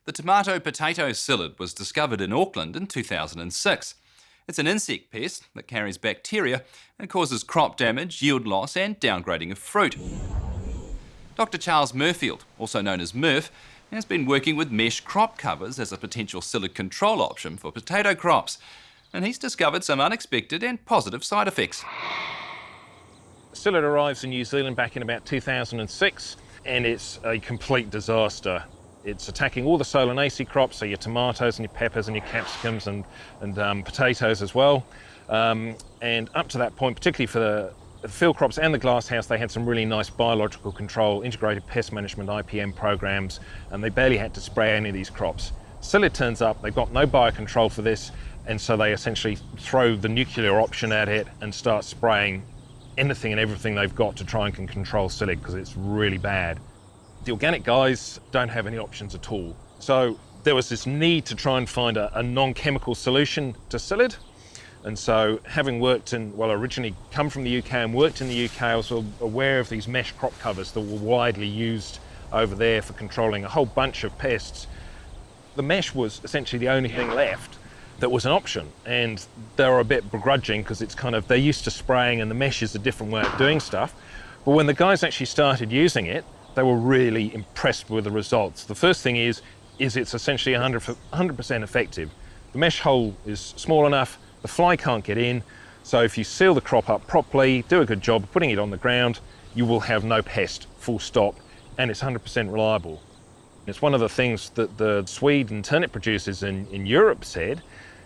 The tomato-potato psyllid was discovered in Auckland in 2006. It's an insect pest that carries bacteria and causes crop damage, yield loss and downgrading of fruit. Dr. Charles Murfield, also known as Murph, has been working with mesh crop covers as a potential psyllid control option for potato crops, and he's discovered some unexpected and positive side effects. Psyllid arrives in New Zealand back in about 2006, and it's a complete disaster. It's attacking all the Solanaceae crops, so your tomatoes and your peppers and your capsicums and potatoes as well. And up to that point, particularly for the field crops and the glasshouse, they had some really nice biological control, integrated pest management IPM programs, and they barely had to spray any of these crops. Psyllid turns up, they've got no biocontrol for this, and so they essentially throw the nuclear option at it and start spraying anything and everything they've got to try and control psyllid, because it's really bad. The organic guys don't have any options at all. So there was this need to try and find a non-chemical solution to psyllid. And so having worked originally come from the UK and worked in the UK, I was aware of these mesh crop covers that were widely used over there for controlling a whole bunch of pests. The mesh was essentially the only thing left that was an option, and they were a bit begrudging because it's kind of, they're used to spraying and the mesh is a different way of doing stuff. But when the guys actually started using it, they were really impressed with the results. The first thing is it's essentially 100% effective. The mesh hole is small enough, the fly can't get in, so if you seal the crop up properly, do a good job of putting it on the ground, you will have no pest, full stop, and it's 100% reliable. It's one of the things that the swede and turnip producers in Europe said,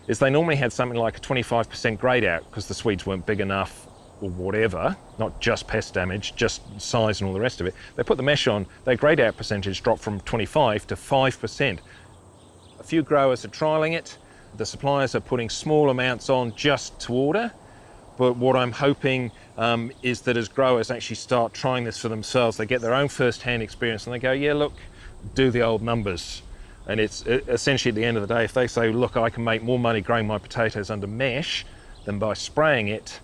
is they normally had something like a 25% grade out because the swedes weren't big enough or whatever, not just pest damage, just size and all the rest of it. They put the mesh on, their grade out percentage dropped from 25 to 5%. A few growers are trialling it. The suppliers are putting small amounts on just to order. But what I'm hoping is that as growers actually start trying this for themselves, they get their own first-hand experience and they go, yeah, look, do the old numbers. And it's essentially at the end of the day, if they say, look, I can make more money growing my potatoes under mesh than by spraying it,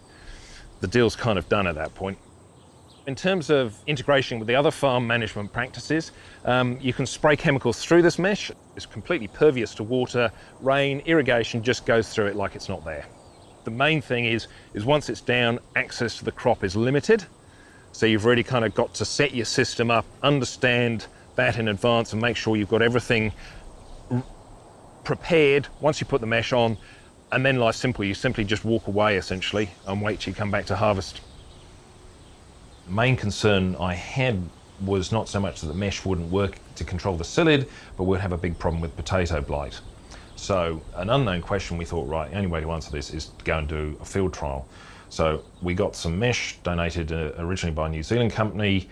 the deal's kind of done at that point. In terms of integration with the other farm management practices, you can spray chemicals through this mesh. It's completely pervious to water, rain, irrigation just goes through it like it's not there. The main thing is once it's down, access to the crop is limited. So you've really kind of got to set your system up, understand that in advance and make sure you've got everything prepared once you put the mesh on, and then life's simple. You simply just walk away essentially and wait till you come back to harvest. The main concern I had was not so much that the mesh wouldn't work to control the psyllid, but we'd have a big problem with potato blight. So an unknown question, we thought, right, the only way to answer this is to go and do a field trial. So we got some mesh donated originally by a New Zealand company,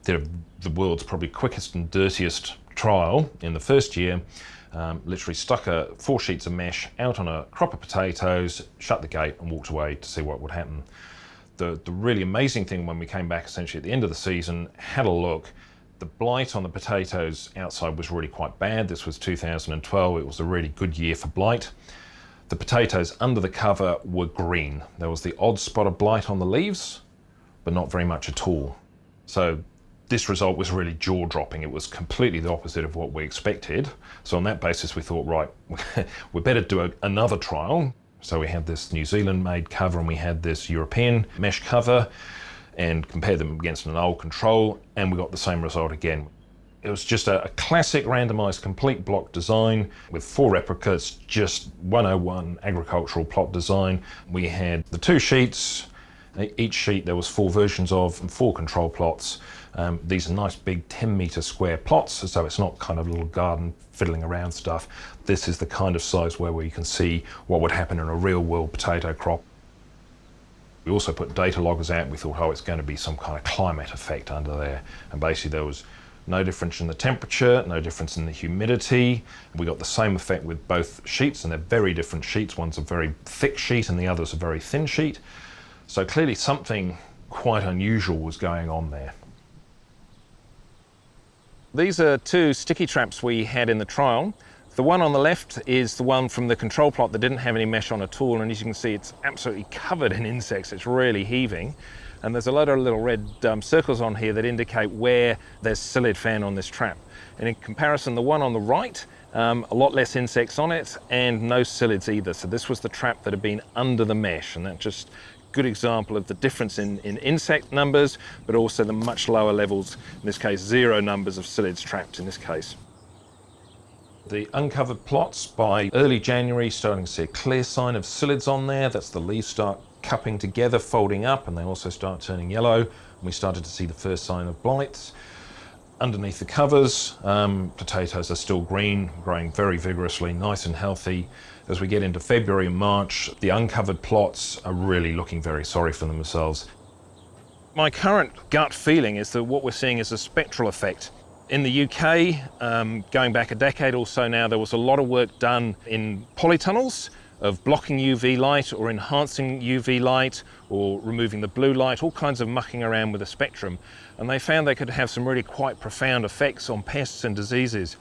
did the world's probably quickest and dirtiest trial in the first year, literally stuck 4 sheets of mesh out on a crop of potatoes, shut the gate and walked away to see what would happen. The really amazing thing when we came back essentially at the end of the season, had a look, the blight on the potatoes outside was really quite bad. This was 2012, it was a really good year for blight. The potatoes under the cover were green. There was the odd spot of blight on the leaves, but not very much at all. So this result was really jaw-dropping. It was completely the opposite of what we expected. So on that basis, we thought, right, we better do another trial. So we had this New Zealand-made cover and we had this European mesh cover and compared them against an old control, and we got the same result again. It was just a classic randomised complete block design with 4 replicates, just 101 agricultural plot design. We had the 2 sheets. Each sheet there was 4 versions of and 4 control plots. These are nice big 10-metre square plots, so it's not kind of little garden fiddling around stuff. This is the kind of size where you can see what would happen in a real world potato crop. We also put data loggers out. We thought, oh, it's going to be some kind of climate effect under there. And basically there was no difference in the temperature, no difference in the humidity. We got the same effect with both sheets, and they're very different sheets. One's a very thick sheet and the other's a very thin sheet. So clearly something quite unusual was going on there. These are 2 sticky traps we had in the trial. The one on the left is the one from the control plot that didn't have any mesh on at all, and as you can see, it's absolutely covered in insects. It's really heaving. And there's a lot of little red circles on here that indicate where there's psyllid found on this trap. And in comparison, the one on the right, a lot less insects on it and no psyllids either. So this was the trap that had been under the mesh, and that's just a good example of the difference in insect numbers, but also the much lower levels, in this case 0 numbers of psyllids trapped in this case. The uncovered plots by early January, starting to see a clear sign of psyllids on there. That's the leaves start cupping together, folding up, and they also start turning yellow. And we started to see the first sign of blights. Underneath the covers, potatoes are still green, growing very vigorously, nice and healthy. As we get into February and March, the uncovered plots are really looking very sorry for themselves. My current gut feeling is that what we're seeing is a spectral effect. In the UK, going back a decade or so now, there was a lot of work done in polytunnels of blocking UV light or enhancing UV light or removing the blue light, all kinds of mucking around with the spectrum. And they found they could have some really quite profound effects on pests and diseases.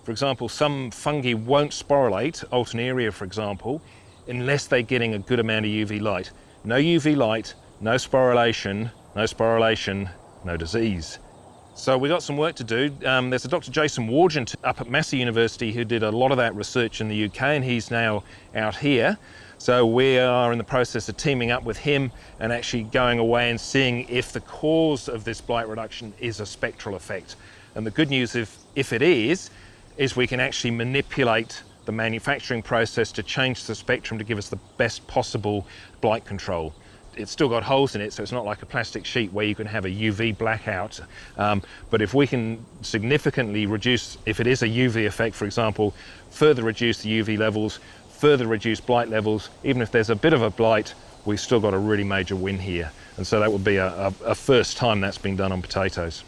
For example, some fungi won't sporulate, Alternaria for example, unless they're getting a good amount of UV light. No UV light, no sporulation, no disease. So we got some work to do. There's a Dr. Jason Wargent up at Massey University who did a lot of that research in the UK, and he's now out here. So we are in the process of teaming up with him and actually going away and seeing if the cause of this blight reduction is a spectral effect. And the good news, if it is we can actually manipulate the manufacturing process to change the spectrum to give us the best possible blight control. It's still got holes in it, so it's not like a plastic sheet where you can have a UV blackout. But if we can significantly reduce, if it is a UV effect, for example, further reduce the UV levels, further reduce blight levels, even if there's a bit of a blight, we've still got a really major win here. And so that would be a first time that's been done on potatoes.